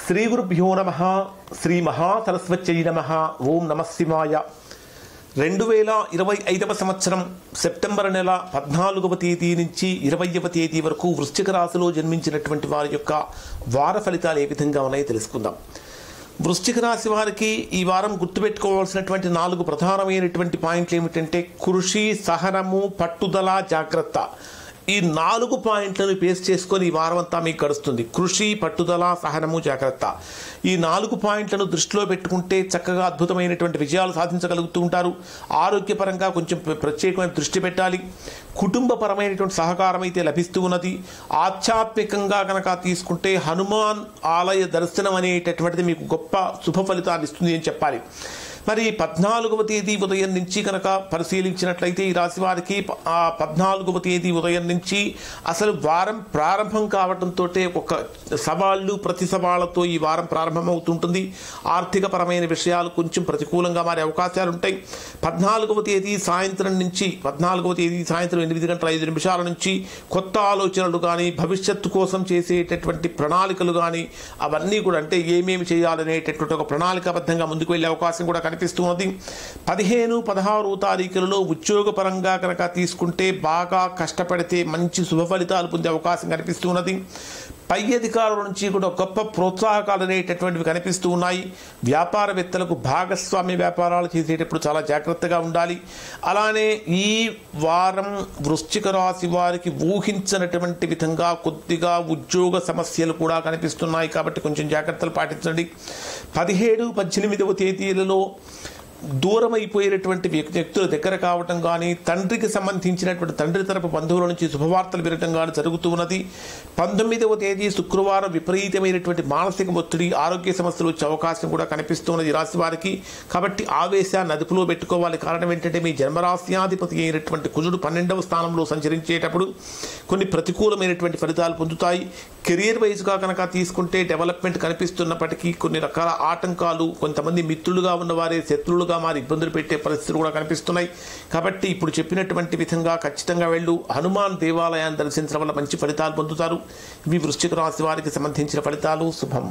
శ్రీ గురుభ్యో నమః. శ్రీ మహాసరస్వత్యై నమః. ఓం నమః శివాయ. 2025వ సంవత్సరం సెప్టెంబర్ నెల 14వ తేదీ నుంచి 20వ తేదీ వరకు వృశ్చిక రాశిలో జన్మించినటువంటి వారి యొక్క వార ఫలితాలు ఏ విధంగా ఉన్నాయో తెలుసుకుందాం. వృశ్చిక రాశి వారికి ఈ వారం గుర్తుపెట్టుకోవాల్సినటువంటి 4 ప్రధానమైనటువంటి పాయింట్లు ఏమిటంటే కృషి, సహనము, పట్టుదల, జాగ్రత్త. ఈ 4 పాయింట్లను బేస్ చేసుకొని ఈ వారం అంతా మీకు గడుస్తుంది. కృషి, పట్టుదల, సహనము, జాగ్రత్త. ఈ 4 పాయింట్లను దృష్టిలో పెట్టుకుంటే చక్కగా అద్భుతమైనటువంటి విజయాలు సాధించగలుగుతూ ఉంటారు. ఆరోగ్యపరంగా కొంచెం ప్రత్యేకమైన దృష్టి పెట్టాలి. కుటుంబపరమైనటువంటి సహకారం అయితే లభిస్తూ ఉన్నది. ఆధ్యాత్మికంగా కనుక తీసుకుంటే హనుమాన్ ఆలయ దర్శనం అనేటటువంటిది మీకు గొప్ప శుభ ఫలితాన్ని ఇస్తుంది అని చెప్పాలి. మరి 14వ తేదీ ఉదయం నుంచి కనుక పరిశీలించినట్లయితే ఈ రాశి వారికి 14వ తేదీ ఉదయం నుంచి అసలు వారం ప్రారంభం కావడంతో ఒక సవాళ్ళు ప్రతి సవాళ్లతో ఈ వారం ప్రారంభమవుతుంటుంది. ఆర్థిక పరమైన విషయాలు కొంచెం ప్రతికూలంగా మారే అవకాశాలు ఉంటాయి. 14వ తేదీ సాయంత్రం 8:05 నుంచి కొత్త ఆలోచనలు కానీ, భవిష్యత్తు కోసం చేసేటటువంటి ప్రణాళికలు కానీ అవన్నీ కూడా అంటే ఏమేమి చేయాలనేటటువంటి ఒక ప్రణాళికాబద్ధంగా ముందుకు వెళ్ళే అవకాశం కూడా కనిపిస్తున్నది. 15, 16 తారీఖులలో ఉద్యోగపరంగా కనుక తీసుకుంటే బాగా కష్టపడితే మంచి శుభ ఫలితాలు పొందే అవకాశం కనిపిస్తున్నది. పై అధికారుల నుంచి కూడా గొప్ప ప్రోత్సాహకాలు అనేటటువంటివి కనిపిస్తూ ఉన్నాయి. వ్యాపారవేత్తలకు భాగస్వామ్య వ్యాపారాలు చేసేటప్పుడు చాలా జాగ్రత్తగా ఉండాలి. అలానే ఈ వారం వృశ్చిక రాశి వారికి ఊహించినటువంటి విధంగా కొద్దిగా ఉద్యోగ సమస్యలు కూడా కనిపిస్తున్నాయి కాబట్టి కొంచెం జాగ్రత్తలు పాటించండి. 17, 18వ తేదీలలో దూరం అయిపోయినటువంటి వ్యక్తుల దగ్గర కావటం కానీ, తండ్రికి సంబంధించినటువంటి తండ్రి తరపు బంధువుల నుంచి శుభవార్తలు వినటం కానీ జరుగుతూ ఉన్నది. 19వ తేదీ శుక్రవారం విపరీతమైనటువంటి మానసిక ఒత్తిడి, ఆరోగ్య సమస్యలు వచ్చే అవకాశం కూడా కనిపిస్తున్నది రాశి వారికి. కాబట్టి ఆవేశాన్ని అదుపులో పెట్టుకోవాలి. కారణం ఏంటంటే మీ జన్మరాశ్యాధిపతి అయినటువంటి కుజుడు 12వ స్థానంలో సంచరించేటప్పుడు కొన్ని ప్రతికూలమైనటువంటి ఫలితాలు పొందుతాయి. కెరియర్ వైజ్గా కనుక తీసుకుంటే డెవలప్మెంట్ కనిపిస్తున్నప్పటికీ కొన్ని రకాల ఆటంకాలు, కొంతమంది మిత్రులుగా ఉన్నవారే శత్రువులుగా మారి ఇబ్బందులు పెట్టే పరిస్థితులు కూడా కనిపిస్తున్నాయి. కాబట్టి ఇప్పుడు చెప్పినటువంటి విధంగా ఖచ్చితంగా హనుమాన్ దేవాలయాన్ని దర్శించడం వల్ల మంచి ఫలితాలు పొందుతారు. ఇవి వృశ్చిక రాశి వారికి సంబంధించిన ఫలితాలు. శుభం.